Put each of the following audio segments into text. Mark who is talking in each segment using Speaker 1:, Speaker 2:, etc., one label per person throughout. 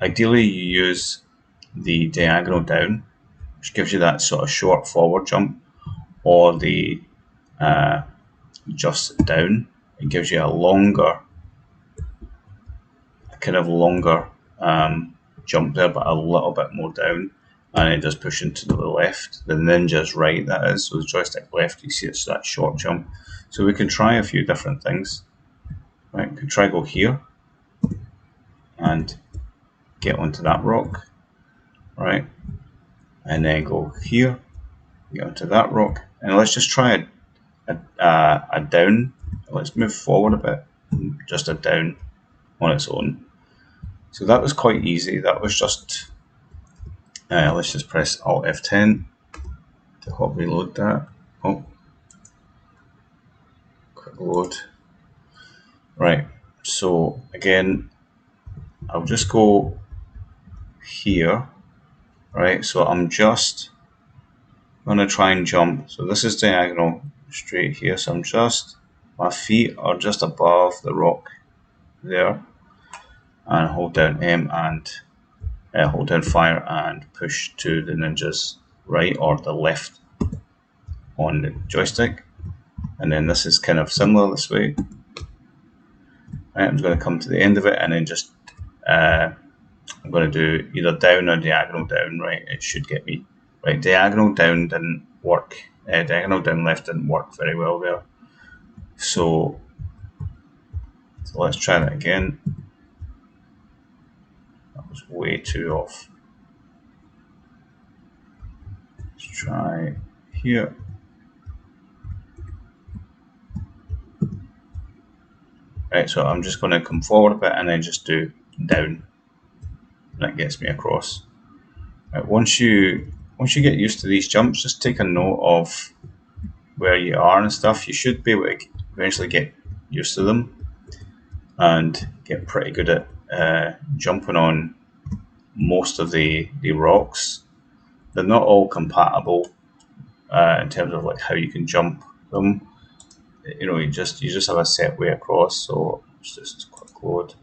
Speaker 1: ideally you use the diagonal down, which gives you that sort of short forward jump, or the just down. It gives you a kind of longer jump there, but a little bit more down, and it does push into the left. The ninja's right, that is. So the joystick left, you see it's that short jump. So we can try a few different things. Right, we can try go here and get onto that rock, right, and then go here, get onto that rock, and let's just try a down. Let's move forward a bit, just a down on its own. So that was quite easy. That was just let's just press Alt F10 to hot reload that. Oh, quick load. Right, so again, I'll just go here. Right, so I'm just going to try and jump. So this is diagonal straight here. So my feet are just above the rock there. And hold down M and hold down fire and push to the ninja's right or the left on the joystick. And then this is kind of similar this way. Right, I'm going to come to the end of it and then just I'm going to do either down or diagonal down. Right, it should get me. Right, diagonal down didn't work. Diagonal down left didn't work very well there. So let's try that again. That was way too off. Let's try here. Right, so I'm just going to come forward a bit and then just do down. That gets me across. Right, once you get used to these jumps, just take a note of where you are and stuff. You should be able to eventually get used to them and get pretty good at jumping on most of the rocks. They're not all compatible in terms of like how you can jump them. You know, you just have a set way across. So it's just quick load.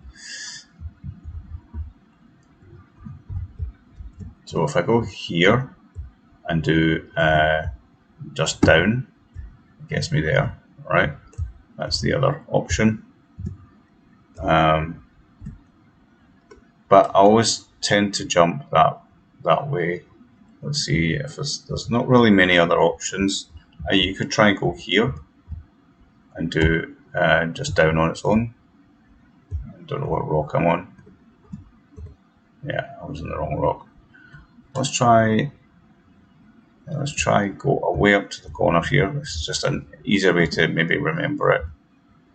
Speaker 1: So if I go here and do just down, it gets me there, right? That's the other option. But I always tend to jump that way. Let's see if there's not really many other options. You could try and go here and do just down on its own. I don't know what rock I'm on. Yeah, I was on the wrong rock. Let's try go away up to the corner here. This is just an easier way to maybe remember it.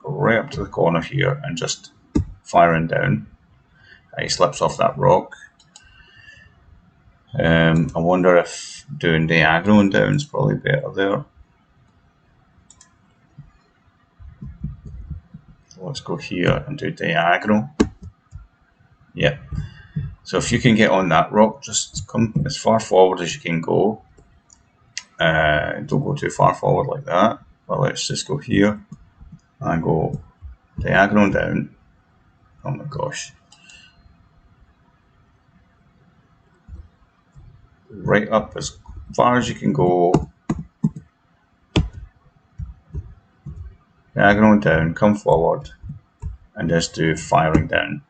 Speaker 1: Go right up to the corner here and just firing down. He slips off that rock. I wonder if doing diagonal and down is probably better there. Let's go here and do diagonal. Yep. So if you can get on that rock, just come as far forward as you can go. Don't go too far forward like that. But let's just go here and go diagonal down. Oh my gosh. Right up as far as you can go. Diagonal down, come forward, and just do firing down.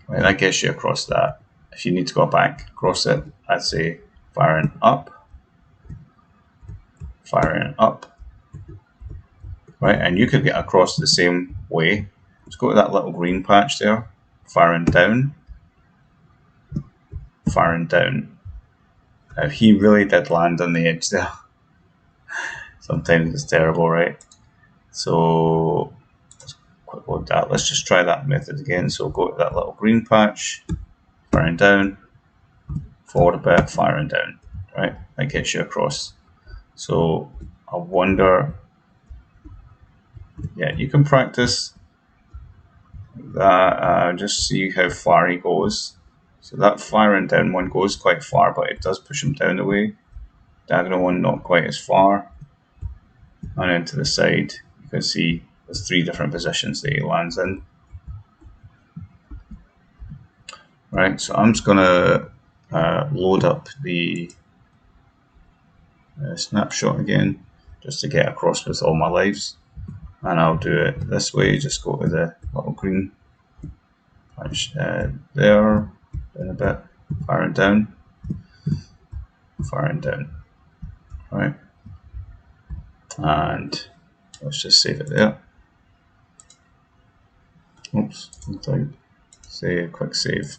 Speaker 1: Right, that gets you across that. If you need to go back across it, I'd say firing up. Right, and you could get across the same way. Let's go to that little green patch there. Firing down. Now he really did land on the edge there. Sometimes it's terrible, right? So let's quick load that. Let's just try that method again. So go to that little green patch, firing down, forward a bit, firing down. Right, that gets you across. So I wonder, yeah, you can practice that. Just see how far he goes. So that firing down one goes quite far, but it does push him down the way. Diagonal one not quite as far. And then to the side, you can see there's 3 different positions that he lands in. Right, so I'm just going to load up the snapshot again, just to get across with all my lives. And I'll do it this way, just go to the little green punch there, down a bit, firing down, right? And let's just save it there. Oops, say a quick save.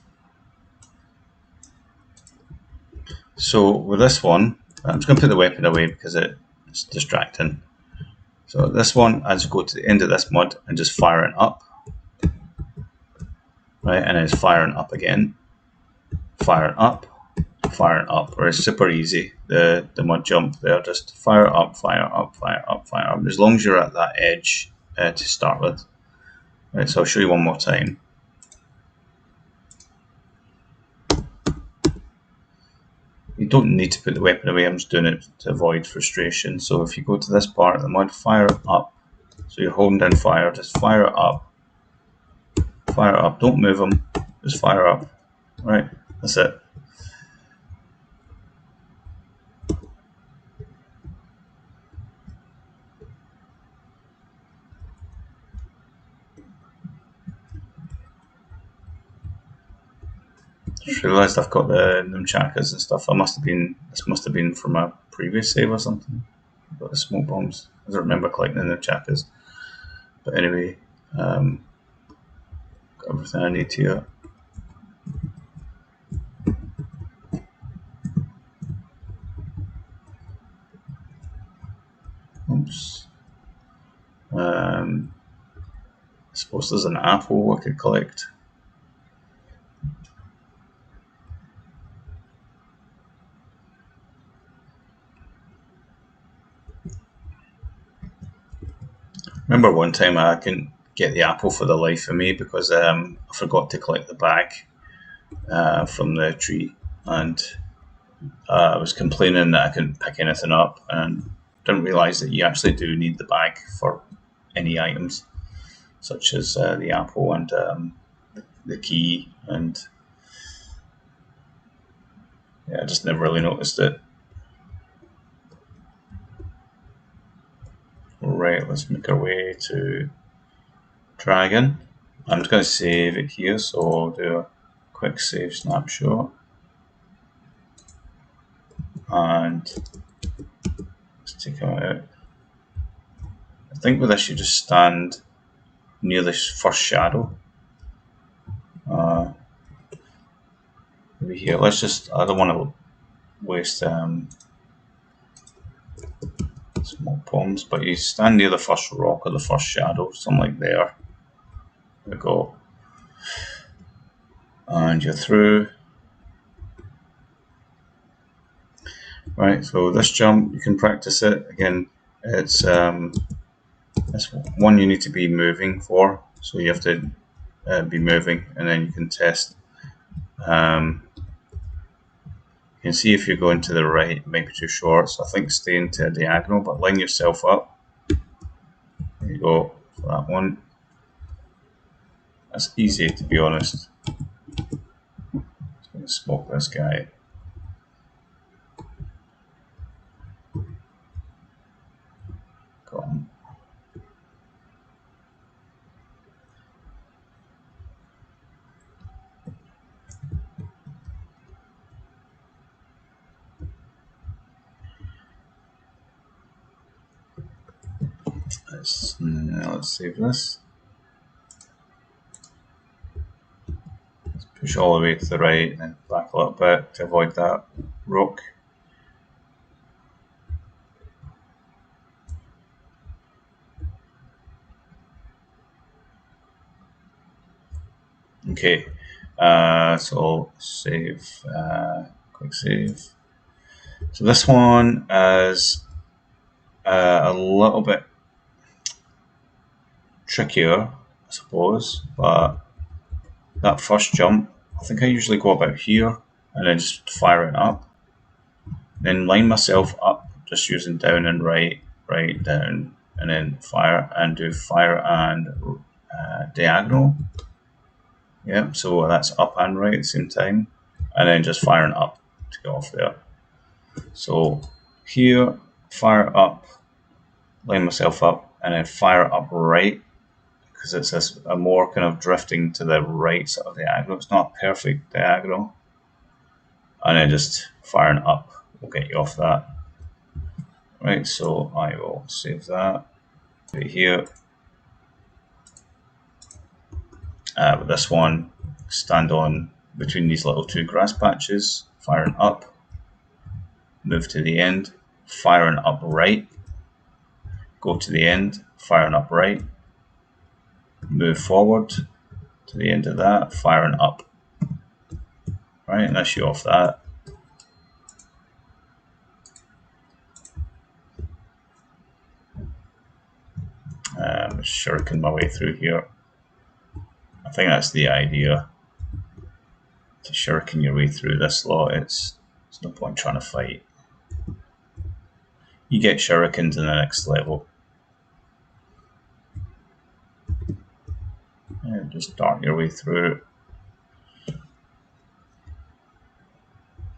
Speaker 1: So with this one, I'm just going to put the weapon away because it's distracting. So this one, I just go to the end of this mud and just fire it up, right? And it's firing up again, fire it up, fire it up. Or it's super easy. The mud jump there, just fire up, fire up, fire up, fire up. As long as you're at that edge to start with. Right, so I'll show you one more time. You don't need to put the weapon away, I'm just doing it to avoid frustration. So if you go to this part of the mud, fire it up. So you're holding down fire, just fire it up. Fire it up, don't move them, just fire up. Right, that's it. Just realised I've got the nunchakas and stuff. This must have been from a previous save or something. I've got the smoke bombs. I don't remember collecting the nunchakas. But anyway, got everything I need here. Oops. I suppose there's an apple I could collect. Remember one time I couldn't get the apple for the life of me because I forgot to collect the bag from the tree, and I was complaining that I couldn't pick anything up, and didn't realise that you actually do need the bag for any items, such as the apple and the key, and yeah, I just never really noticed it. Right, let's make our way to Dragon. I'm just going to save it here, so I'll do a quick save snapshot. And let's take it out. I think with this you just stand near this first shadow. Maybe here, let's just, I don't want to waste smoke bombs, but you stand near the first rock or the first shadow, something like there. There we go. And you're through. Right, so this jump, you can practice it. Again, it's one you need to be moving for, so you have to be moving, and then you can test. You can see if you're going to the right, it might be too short, so I think stay into a diagonal, but line yourself up. There you go, for that one. That's easy, to be honest. Just going to smoke this guy. Got him. Let's save this. Let's push all the way to the right and then back a little bit to avoid that rock. Okay, so I'll save, quick save. So this one is a little bit trickier, I suppose, but that first jump, I think I usually go about here and then just fire it up. Then line myself up just using down and right, right, down, and then fire, and do fire and diagonal. Yeah, so that's up and right at the same time, and then just firing up to get off there. So here, fire up, line myself up, and then fire up right, because it's a more kind of drifting to the right sort of diagonal. It's not a perfect diagonal. And then just firing up will get you off that. Right, so I will save that right here. With this one, stand on between these little two grass patches, firing up, move to the end, firing up right, go to the end, firing up right, move forward to the end of that, firing up. Right, and that's you off that. Shuriken my way through here. I think that's the idea. To shuriken your way through this slot, it's no point trying to fight. You get shurikens in the next level. Yeah, just dart your way through.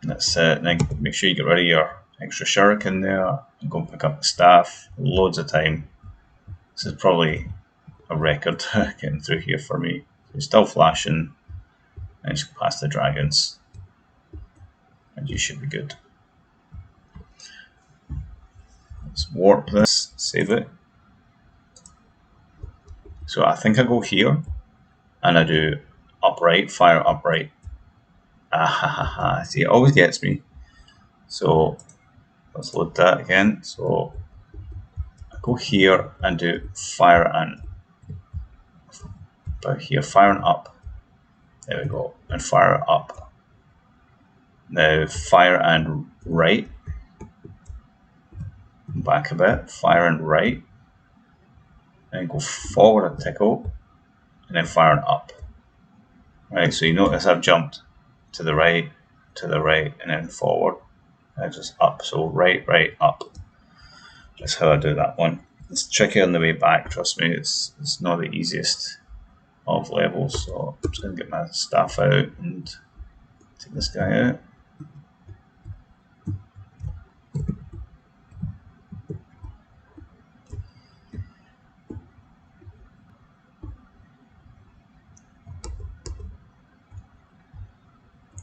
Speaker 1: That's it. And then make sure you get rid of your extra shuriken there and go and pick up the staff. Loads of time. This is probably a record getting through here for me. So you're still flashing and just go past the dragons. And you should be good. Let's warp this, save it. So I think I go here and I do upright, fire upright. Ah ha ha ha. See, it always gets me. So let's load that again. So I go here and do fire and about here, firing up. There we go. And fire up. Now fire and right. Back a bit, fire and right. And go forward a tickle. And then firing up. Right, so you notice I've jumped to the right, and then forward. And just up. So right, up. That's how I do that one. It's tricky on the way back, trust me. It's not the easiest of levels. So I'm just going to get my staff out and take this guy out.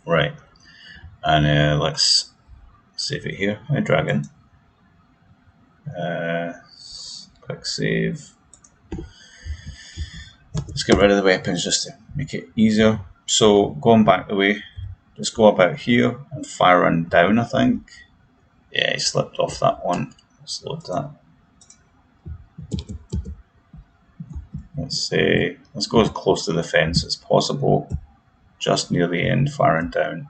Speaker 1: Right, and let's save it here. Hi, dragon. Quick save. Let's get rid of the weapons just to make it easier. So going back the way, just go about here and firing down, I think. Yeah, he slipped off that one. Let's load that. Let's go as close to the fence as possible. Just near the end, firing down.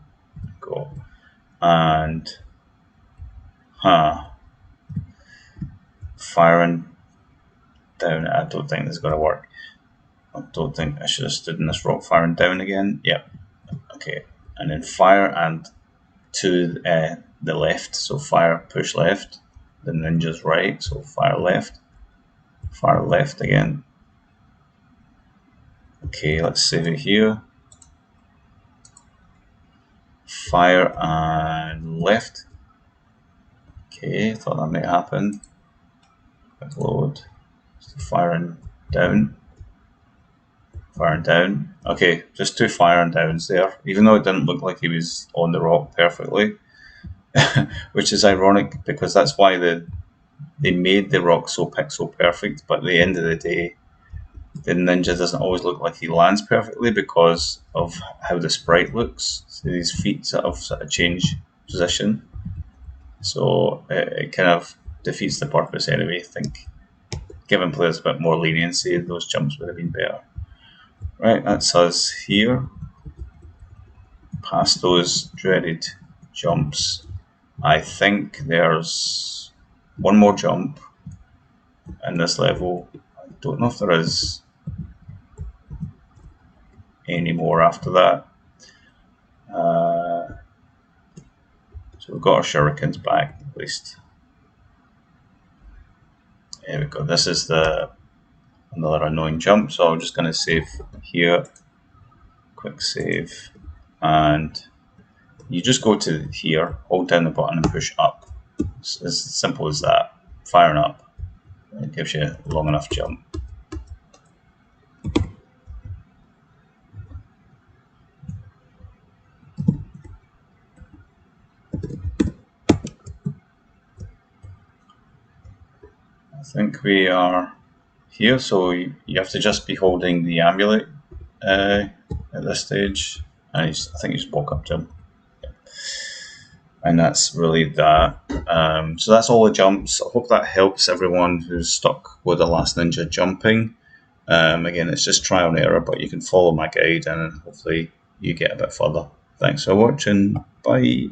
Speaker 1: Go. And firing down. I don't think this is going to work. I don't think I should have stood in this rock, firing down again. Yep. Okay. And then fire and to the left. So fire, push left. The ninja's right. So fire left again. Okay, let's save it here. Fire and left. Okay, thought that might happen. Quick load. Firing down. Okay, just two fire and downs there, even though it didn't look like he was on the rock perfectly. Which is ironic because that's why they made the rock so pixel perfect, but at the end of the day, the ninja doesn't always look like he lands perfectly because of how the sprite looks. So these feet sort of change position. So it kind of defeats the purpose anyway. I think giving players a bit more leniency, those jumps would have been better. Right, that's us here. Past those dreaded jumps. I think there's one more jump in this level. I don't know if there is any more after that. So we've got our shurikens back at least. There we go. This is another annoying jump, so I'm just going to save here. quick save, and you just go to here, hold down the button and push up. It's as simple as that. Firing up. It gives you a long enough jump. I think we are here, so you have to just be holding the amulet at this stage, and I think you just walk up to him. And that's really that. So that's all the jumps. I hope that helps everyone who's stuck with the Last Ninja jumping. Again, it's just trial and error, but you can follow my guide and hopefully you get a bit further. Thanks for watching. Bye.